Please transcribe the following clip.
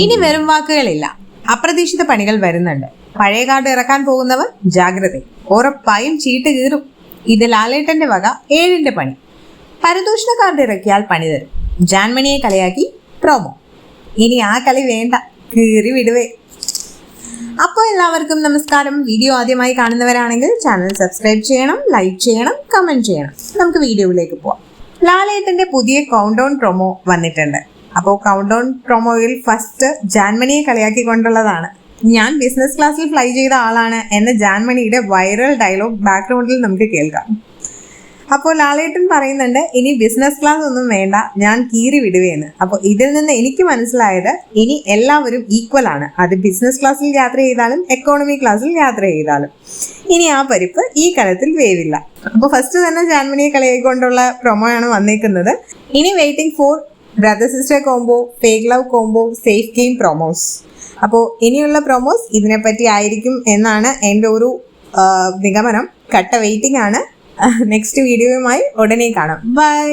ഇനി വെറും വാക്കുകളില്ല, അപ്രതീക്ഷിത പണികൾ വരുന്നുണ്ട്. പഴയ കാർഡ് ഇറക്കാൻ പോകുന്നവർ ജാഗ്രത, ഉറപ്പായും ചീട്ട് കീറും. ഇത് ലാലേട്ടന്റെ വക 7ന്റെ പണി. പരദൂഷണ കാർഡ് ഇറക്കിയാൽ പണി തരും. ജാൻമണിയെ കളിയാക്കി പ്രൊമോ. ഇനി ആ കളി വേണ്ട, കീറി വിടുവേ. അപ്പോൾ എല്ലാവർക്കും നമസ്കാരം. വീഡിയോ ആദ്യമായി കാണുന്നവരാണെങ്കിൽ ചാനൽ സബ്സ്ക്രൈബ് ചെയ്യണം, ലൈക്ക് ചെയ്യണം, കമന്റ് ചെയ്യണം. നമുക്ക് വീഡിയോയിലേക്ക് പോവാം. ലാലേട്ടന്റെ പുതിയ കൗണ്ട് ഡൗൺ പ്രൊമോ വന്നിട്ടുണ്ട്. അപ്പോൾ കൗണ്ട് ഡൗൺ പ്രൊമോയിൽ ഫസ്റ്റ് ജാൻമണിയെ കളിയാക്കിക്കൊണ്ടുള്ളതാണ്. ഞാൻ ബിസിനസ് ക്ലാസ്സിൽ ഫ്ലൈ ചെയ്ത ആളാണ് എന്ന ജാൻമണിയുടെ വൈറൽ ഡയലോഗ് ബാക്ക്ഗ്രൗണ്ടിൽ നമുക്ക് കേൾക്കാം. അപ്പോൾ ലാലേട്ടൻ പറയുന്നുണ്ട്, ഇനി ബിസിനസ് ക്ലാസ് ഒന്നും വേണ്ട, ഞാൻ കീറി വിടുകയെന്ന്. അപ്പോൾ ഇതിൽ നിന്ന് എനിക്ക് മനസ്സിലായത്, ഇനി എല്ലാവരും ഈക്വൽ ആണ്. അത് ബിസിനസ് ക്ലാസ്സിൽ യാത്ര ചെയ്താലും എക്കോണമി ക്ലാസ്സിൽ യാത്ര ചെയ്താലും ഇനി ആ പരിപ്പ് ഈ കലത്തിൽ വേവില്ല. അപ്പോൾ ഫസ്റ്റ് തന്നെ ജാൻമണിയെ കളിയായിക്കൊണ്ടുള്ള പ്രൊമോ ആണ് വന്നേക്കുന്നത്. ഇനി waiting for brother sister combo, fake love combo, safe game promos. അപ്പോൾ ഇനിയുള്ള പ്രൊമോസ് ഇതിനെപ്പറ്റി ആയിരിക്കും എന്നാണ് എൻ്റെ ഒരു നിഗമനം. കട്ട വെയിറ്റിംഗ് ആണ്. നെക്സ്റ്റ് വീഡിയോയുമായി ഉടനെ കാണാം. ബൈ.